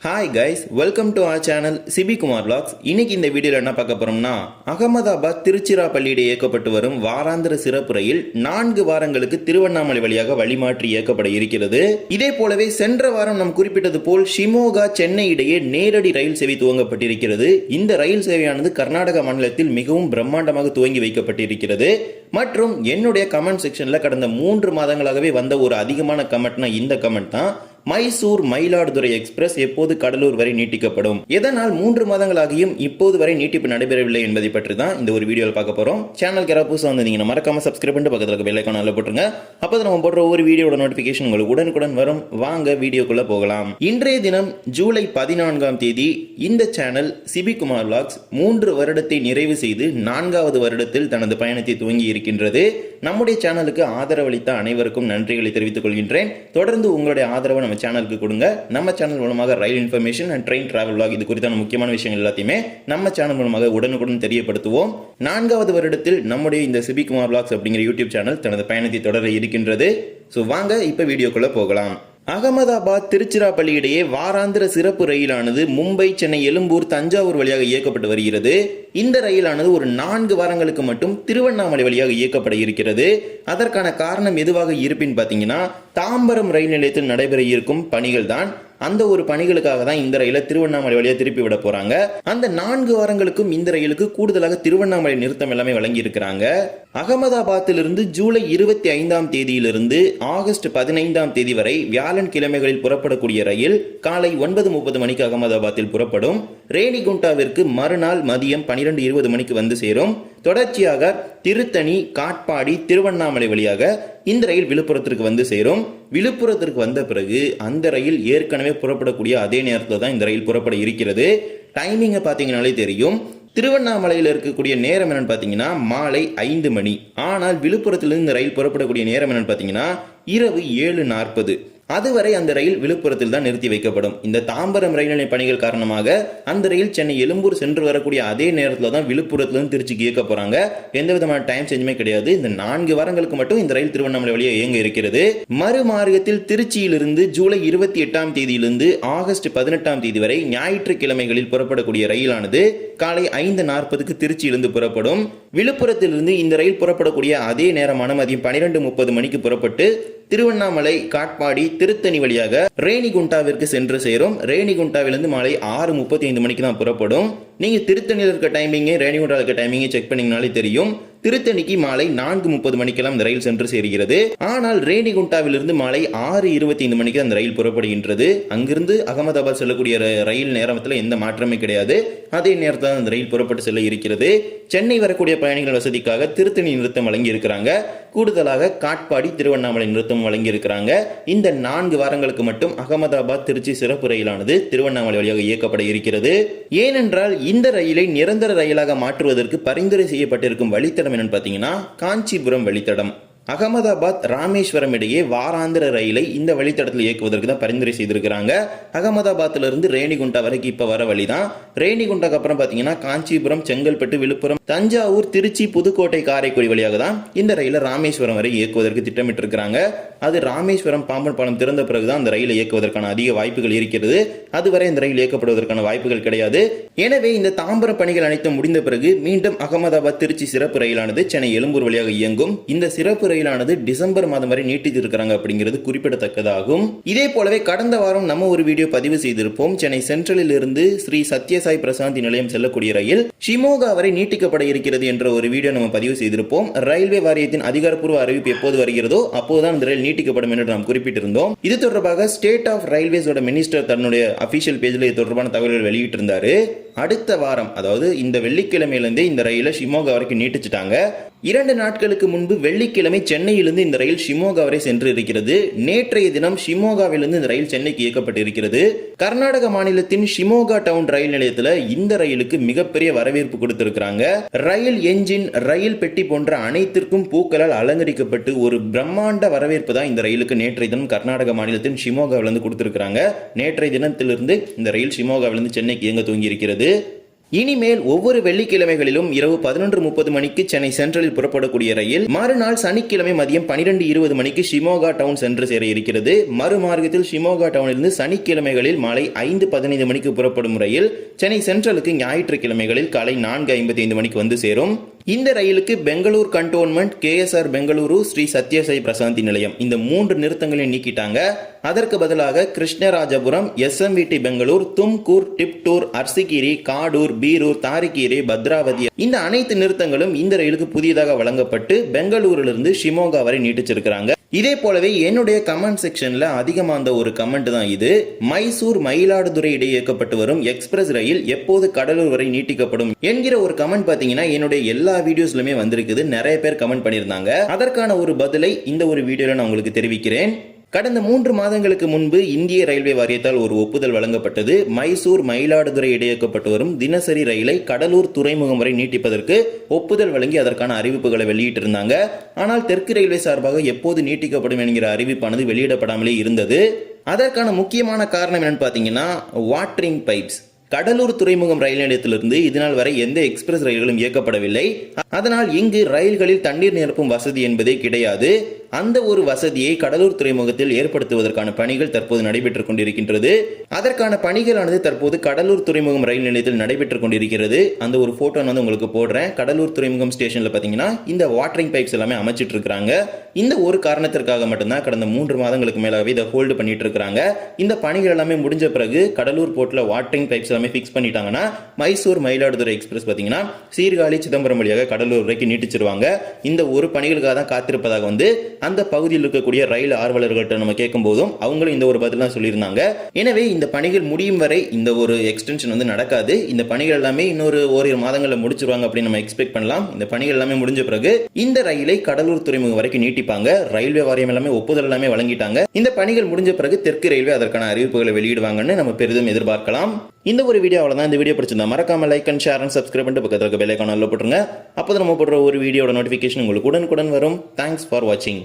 Hi guys, welcome to our channel Sibi Kumar vlogs. இன்னைக்கு இந்த வீடியோவில் என்ன பார்க்க போறோம்னா, அகமதாபாத் திருச்சிராப்பள்ளியிடையே இயக்கப்பட்டு வரும் வாராந்திர சிறப்பு ரயில் 4 வாரங்களுக்கு திருவண்ணாமலை வழியாக வழிமாற்றி இயக்கப்பட இருக்கிறது. இதே போலவே சென்ற வாரம் நாம் குறிப்பிட்டது போல் ஷிமோகா சென்னை இடையே நேரடி ரயில் சேவை துவங்கப்பட்டிருக்கிறது. இந்த ரயில் சேவையானது கர்நாடக மாநிலத்தில் மிகவும் பிரம்மாண்டமாக துவங்கி வைக்கப்பட்டிருக்கிறது. மற்றும் என்னுடைய கமெண்ட் செக்ஷன்ல கடந்த 3 மாதங்களாகவே வந்த ஒரு அதிகமான கமெண்ட்னா இந்த கமெண்ட் தான், மைசூர் மயிலாடுதுறை எக்ஸ்பிரஸ் எப்போது கடலூர் வரை நீட்டிக்கப்படும், எதனால் 3 மாதங்களாகியும் இப்போது வரை நீட்டிப்பு நடைபெறவில்லை என்பதை பற்றி தான் இந்த ஒரு வீடியோவில் பார்க்க போறோம். சேனலுக்கு யாராவது புதுசாக வந்தீங்கன்னா மறக்காம சப்ஸ்கிரைப் பண்ணிட்டு பக்கத்தில் இருக்க பெல் ஐகானை போட்டுருங்க. அப்போது நம்ம போடுற ஒரு வீடியோட நோட்டிபிகேஷன் உங்களுக்கு உடனுக்குடன் வரும். வாங்க வீடியோக்குள்ள போகலாம். இன்றைய தினம் ஜூலை 14ஆம் தேதி இந்த சேனல் சிபி குமார் vlogs 3 வருடத்தை நிறைவு செய்து 4வது வருடத்தில் தனது பயணத்தை துவங்கி இருக்கின்றது. நம்முடைய சேனலுக்கு ஆதரவளித்த அனைவருக்கும் நன்றிகளை தெரிவித்துக் கொள்கின்றேன். தொடர்ந்து உங்களுடைய ஆதரவை நம்ம சேனலுக்கு கொடுங்க. நம்ம சேனல் மூலமாக rail information and train travel vlog இது குறித்தான முக்கியமான விஷயங்கள் எல்லாத்தையுமே நம்ம சேனல் மூலமாக உடனுக்குடன் தெரியப்படுத்துவோம். 4வது வருடத்தில் நம்முடைய இந்த சிபி குமார் vlogs அப்படிங்கிற யூடியூப் சேனல் தனது பயணத்தை தொடர இருக்கின்றது. ஸோ வாங்க இப்ப வீடியோக்குள்ள போகலாம். அகமதாபாத் திருச்சிராப்பள்ளி இடையே வாராந்திர சிறப்பு ரயிலானது மும்பை, சென்னை, எழும்பூர், தஞ்சாவூர் வழியாக இயக்கப்பட்டு வருகிறது. இந்த ரயிலானது ஒரு 4 வாரங்களுக்கு மட்டும் திருவண்ணாமலை வழியாக இயக்கப்பட இருக்கிறது. அதற்கான காரணம் எதுவாக இருப்பின்னு பார்த்தீங்கன்னா, தாம்பரம் ரயில் நிலையத்தில் நடைபெற இருக்கும் பணிகள் தான். அந்த ஒரு பணிகளுக்காக தான் இந்த ரயிலை திருவண்ணாமலை வழியாக திருப்பி விட போறாங்க. அந்த 4 வாரங்களுக்கும் இந்த ரயிலுக்கு கூடுதலாக திருவண்ணாமலை நிறுத்தம் எல்லாமே வழங்கி இருக்கிறாங்க. அகமதாபாத்திலிருந்து ஜூலை 25ஆம் தேதியிலிருந்து ஆகஸ்ட் 15ஆம் தேதி வரை வியாழன் கிழமைகளில் புறப்படக்கூடிய ரயில் காலை 9:30 மணிக்கு அகமதாபாத்தில் புறப்படும். ரேணிகுண்டாவிற்கு மறுநாள் மதியம் 12:20 மணிக்கு வந்து சேரும். தொடர்ச்சியாக திருத்தணி, காட்பாடி, திருவண்ணாமலை வழியாக இந்த ரயில் விழுப்புரத்திற்கு வந்து சேரும். விழுப்புரத்திற்கு வந்த பிறகு அந்த ரயில் ஏற்கனவே புறப்படக்கூடிய அதே நேரத்தில் தான் இந்த ரயில் புறப்பட இருக்கிறது. டைமிங்கை பார்த்தீங்கன்னாலே தெரியும். திருவண்ணாமலையில் இருக்கக்கூடிய நேரம் என்னன்னு பார்த்தீங்கன்னா மாலை 5 மணி. ஆனால் விழுப்புரத்திலிருந்து இந்த ரயில் புறப்படக்கூடிய நேரம் என்னன்னு பார்த்தீங்கன்னா இரவு 7:40. அதுவரை அந்த ரயில் விழுப்புரத்தில் தான் நிறுத்தி வைக்கப்படும். இந்த தாம்பரம் ரயில் நிலைய பணிகள் காரணமாக அந்த ரயில் சென்னை எழும்பூர் சென்று வரக்கூடிய அதே நேரத்தில் தான் விழுப்புரத்திலிருந்து திருச்சிக்கு இயக்க போறாங்க. எந்த விதமான டைம் சேஞ்சுமே கிடையாது. இந்த 4 வாரங்களுக்கு மட்டும் இந்த ரயில் திருவண்ணாமலை வழியாக இயங்க இருக்கிறது. மறுமார்க்கத்தில் திருச்சியிலிருந்து ஜூலை 28ஆம் தேதியிலிருந்து ஆகஸ்ட் 18ஆம் தேதி வரை ஞாயிற்றுக்கிழமைகளில் புறப்படக்கூடிய ரயிலானது காலை 5:40க்கு திருச்சியிலிருந்து புறப்படும். விழுப்புரத்திலிருந்து இந்த ரயில் புறப்படக்கூடிய அதே நேரமான மதியம் 12:30 மணிக்கு புறப்பட்டு திருவண்ணாமலை, காட்பாடி, திருத்தணி வழியாக ரேணிகுண்டாவிற்கு சென்று சேரும். ரேணிகுண்டாவிலிருந்து மாலை 6:35 மணிக்கு தான் புறப்படும். நீங்க திருத்தணியில் இருக்க டைமிங், ரேணிகுண்டாவில் இருக்க டைமிங்கை செக் பண்ணீங்கனாலே தெரியும். திருத்தணிக்கு மாலை 4:30 மணிக்கெல்லாம் இந்த ரயில் சென்று சேர்கிறது. ஆனால் ரேணிகுண்டாவிலிருந்து மாலை 6:25 மணிக்கு அந்த ரயில் புறப்படுகின்றது. அங்கிருந்து அகமதாபாத் செல்லக்கூடிய ரயில் நேரத்தில் எந்த மாற்றமே கிடையாது. அதே நேரத்தில் அந்த ரயில் புறப்பட்டு செல்ல இருக்கிறது. சென்னை வரக்கூடிய பயணிகள் வசதிக்காக திருத்தணி நிறுத்தம் வழங்கி இருக்கிறாங்க. கூடுதலாக காட்பாடி, திருவண்ணாமலை நிறுத்தம் வழங்கி இருக்கிறாங்க. இந்த 4 வாரங்களுக்கு மட்டும் அகமதாபாத் திருச்சி சிறப்பு ரயிலானது திருவண்ணாமலை வழியாக இயக்கப்பட இருக்கிறது. ஏனென்றால் இந்த ரயிலை நிரந்தர ரயிலாக மாற்றுவதற்கு பரிந்துரை செய்யப்பட்டிருக்கும் வழித்தடம் என்னன்னு பார்த்தீங்கன்னா காஞ்சிபுரம் வழித்தடம். அகமதாபாத் ராமேஸ்வரம் இடையே வாராந்திர ரயிலை இந்த வழித்தடத்தில் இயக்குவதற்கு தான் பரிந்துரை செய்திருக்கிறாங்க. அகமதாபாத்திலிருந்து ரேணிகுண்டா வரைக்கும் இப்ப வர வழிதான். ரேணிகுண்டாக்கு அப்புறம் பாத்தீங்கன்னா காஞ்சிபுரம், செங்கல்பட்டு, விழுப்புரம், தஞ்சாவூர், திருச்சி, புதுக்கோட்டை, காரைக்குடி வழியாக தான் இந்த ரயிலை ராமேஸ்வரம் வரை இயக்குவதற்கு திட்டமிட்டு இருக்கிறாங்க. அது ராமேஸ்வரம் பாம்பன் பாலம் திறந்த பிறகுதான் அந்த ரயிலை இயக்குவதற்கான அதிக வாய்ப்புகள் இருக்கிறது. அதுவரை இந்த ரயில் இயக்கப்படுவதற்கான வாய்ப்புகள் கிடையாது. எனவே இந்த தாம்பரம் பணிகள் அனைத்தும் முடிந்த பிறகு மீண்டும் அகமதாபாத் திருச்சி சிறப்பு ரயிலானது சென்னை எழும்பூர் வழியாக இயங்கும். இந்த சிறப்பு ரயிலானது டிசம்பர் மாதம் வரை நீட்டித்து இருக்கிறாங்க அப்படிங்கிறது குறிப்பிடத்தக்கதாகும். இதே போலவே கடந்த வாரம் நம்ம ஒரு வீடியோ பதிவு செய்திருப்போம். சென்னை சென்ட்ரலில் இருந்து ஸ்ரீ சத்யசாய் பிரசாந்தி நிலையம் செல்லக்கூடிய ரயில் ஷிமோகா வரை நீட்டிக்கப்பட இருக்கிறது என்ற ஒரு வீடியோ நம்ம பதிவு செய்திருப்போம். ரயில்வே வாரியத்தின் அதிகாரப்பூர்வ அறிவிப்பு எப்போது வருகிறதோ அப்போதுதான் இந்த ரயில் நீட்டிக்கப்படும் என்று நாம் குறிப்பிட்டிருந்தோம். இது தொடர்பாக ஸ்டேட் ஆஃப் ரயில்வேஸோட மினிஸ்டர் தன்னுடைய அபிஷியல் பேஜ்ல இது தொடர்பான தகவல்கள் வெளியிட்டிருந்தாரு. அடுத்த வாரம், அதாவது இந்த வெள்ளிக்கிழமையிலிருந்து இந்த ரயிலை ஷிமோகா வரைக்கும் நீட்டிச்சிட்டாங்க. 2 நாட்களுக்கு முன்பு வெள்ளிக்கிழமை சென்னையிலிருந்து இந்த ரயில் ஷிமோகா வரை சென்று இருக்கிறது. நேற்றைய தினம் ஷிமோகாவிலிருந்து இந்த ரயில் சென்னைக்கு இயக்கப்பட்டிருக்கிறது. கர்நாடக மாநிலத்தின் ஷிமோகா டவுன் ரயில் நிலையத்தில் இந்த ரயிலுக்கு மிகப்பெரிய வரவேற்பு கொடுத்திருக்கிறாங்க. ரயில் என்ஜின், ரயில் பெட்டி போன்ற அனைத்திற்கும் பூக்களால் அலங்கரிக்கப்பட்டு ஒரு பிரம்மாண்ட வரவேற்பு தான் இந்த ரயிலுக்கு நேற்றைய தினம் கர்நாடக மாநிலத்தின் ஷிமோகாவிலிருந்து கொடுத்திருக்கிறாங்க. நேற்றைய தினத்திலிருந்து இந்த ரயில் ஷிமோகாவிலிருந்து சென்னைக்கு இயங்க துவங்கி இருக்கிறது. இனிமேல் ஒவ்வொரு வெள்ளிக்கிழமைகளிலும் இரவு 11:30 மணிக்கு சென்னை சென்ட்ரலில் புறப்படக்கூடிய ரயில் மறுநாள் சனிக்கிழமை மதியம் 12:20 மணிக்கு ஷிமோகா டவுன் சென்று சேர இருக்கிறது. மறுமார்க்கத்தில் ஷிமோகா டவுனிலிருந்து சனிக்கிழமைகளில் மாலை 5:15 மணிக்கு புறப்படும் ரயில் சென்னை சென்ட்ரலுக்கு ஞாயிற்றுக்கிழமைகளில் காலை 4:55 மணிக்கு வந்து சேரும். இந்த ரயிலுக்கு பெங்களூர் கண்டோன்மெண்ட், KSR பெங்களூரு, ஸ்ரீ சத்யசாய் பிரசாந்தி நிலையம் இந்த 3 நிறுத்தங்களையும் நீக்கிட்டாங்க. அதற்கு பதிலாக கிருஷ்ணராஜபுரம், SMVT பெங்களூர், தும்கூர், டிப்டூர், அர்சிகிரி, காடூர், பீரூர், தாரிகீரி, பத்ராவதி இந்த அனைத்து நிறுத்தங்களும் இந்த ரயிலுக்கு புதியதாக வழங்கப்பட்டு பெங்களூரிலிருந்து ஷிமோகா வரை நீட்டிச்சிருக்கிறாங்க. இதே போலவே என்னுடைய கமெண்ட் செக்ஷன்ல அதிகமாக அந்த ஒரு கமெண்ட் தான் இது. மைசூர் மயிலாடுதுறை இடையே இயக்கப்பட்டு வரும் எக்ஸ்பிரஸ் ரயில் எப்போது கடலூர் வரை நீட்டிக்கப்படும் என்கிற ஒரு கமெண்ட் பாத்தீங்கன்னா என்னுடைய எல்லா வீடியோஸ்லுமே வந்திருக்குது. நிறைய பேர் கமெண்ட் பண்ணியிருந்தாங்க. அதற்கான ஒரு பதிலை இந்த ஒரு வீடியோல நான் உங்களுக்கு தெரிவிக்கிறேன். கடந்த 3 மாதங்களுக்கு முன்பு இந்திய ரயில்வே வாரியத்தால் ஒரு ஒப்புதல் வழங்கப்பட்டது. மைசூர் மயிலாடுதுறை இடையேக்கப்பட்டு வரும் தினசரி ரயிலை கடலூர் துறைமுகம் வரை நீட்டிப்பதற்கு ஒப்புதல் வழங்கி அதற்கான அறிவிப்புகளை வெளியிட்டிருந்தாங்க. ஆனால் தெற்கு ரயில்வே சார்பாக எப்போது நீட்டிக்கப்படும் என்கிற அறிவிப்பானது வெளியிடப்படாமலே இருந்தது. அதற்கான முக்கியமான காரணம் என்னன்னு பாத்தீங்கன்னா வாட்டரிங் பைப்ஸ். கடலூர் துறைமுகம் ரயில் நிலையத்திலிருந்து இதனால் வரை எந்த எக்ஸ்பிரஸ் ரயில்களும் இயக்கப்படவில்லை. அதனால் இங்கு ரயில்களில் தண்ணீர் நிரப்பும் வசதி என்பதே கிடையாது. அந்த ஒரு வசதியை கடலூர் துறைமுகத்தில் ஏற்படுத்துவதற்கான பணிகள் தற்போது நடைபெற்றுக் கொண்டிருக்கின்றது. அதற்கான பணிகளானது தற்போது கடலூர் துறைமுகம் ரயில் நிலையத்தில் நடைபெற்றுக் கொண்டிருக்கிறது. அந்த ஒரு போட்டோ வந்து உங்களுக்கு போடுறேன். கடலூர் துறைமுகம் ஸ்டேஷன்ல பாத்தீங்கன்னா இந்த வாட்டரிங் பைப்ஸ் எல்லாமே அமைச்சிட்டு இருக்காங்க. இந்த ஒரு காரணத்திற்காக மட்டும்தான் கடந்த 3 மாதங்களுக்கு மேலாகவே இதை ஹோல்டு பண்ணிட்டு இருக்காங்க. இந்த பணிகள் எல்லாமே முடிஞ்ச பிறகு கடலூர் போர்ட்ல வாட்டரிங் பைப்ஸ் எல்லாமே ஃபிக்ஸ் பண்ணிட்டாங்கன்னா மைசூர் மயிலாடுதுறை எக்ஸ்பிரஸ் பாத்தீங்கன்னா சீர்காழி சிதம்பரம் வழியாக கடலூர் வரைக்கும் நீட்டிச்சிருவாங்க. இந்த ஒரு பணிகளுக்காக தான் காத்திருப்பதாக வந்து அந்த பகுதியில் இருக்கக்கூடிய ரயில் ஆர்வலர்கள்ட்ட நம்ம கேட்கும் போதும் அவங்களும் இந்த ஒரு பதில் தான் சொல்லியிருந்தாங்க. எனவே இந்த பணிகள் முடியும் வரை இந்த ஒரு எக்ஸ்டென்ஷன் வந்து நடக்காது. இந்த பணிகள் எல்லாமே இன்னொரு ஓரிரு மாதங்களில் முடிச்சிருவாங்க அப்படின்னு நம்ம எக்ஸ்பெக்ட் பண்ணலாம். இந்த பணிகள் எல்லாமே முடிஞ்ச பிறகு இந்த ரயிலை கடலூர் துறைமுகம் வரைக்கும் நீட்டிப்பாங்க. ரயில்வே வாரியம் எல்லாமே ஒப்புதல் எல்லாமே வழங்கிட்டாங்க. இந்த பணிகள் முடிஞ்ச பிறகு தெற்கு ரயில்வே அதற்கான அறிவிப்புகளை வெளியிடுவாங்கன்னு நம்ம பெரிதும் எதிர்பார்க்கலாம். இந்த ஒரு வீடியோ அவ்வளவுதான். இந்த வீடியோ பிடிச்சிருந்தா மறக்காம like and share and subscribe பண்ணிட்டு பக்கத்துல இருக்க பெல் ஐகானை போட்டுருங்க. அப்போ நம்ம போடுற ஒரு வீடியோட நோட்டிபிகேஷன் உங்களுக்கு உடனுக்குடன் வரும். தேங்க்ஸ் ஃபார் வாட்சிங்.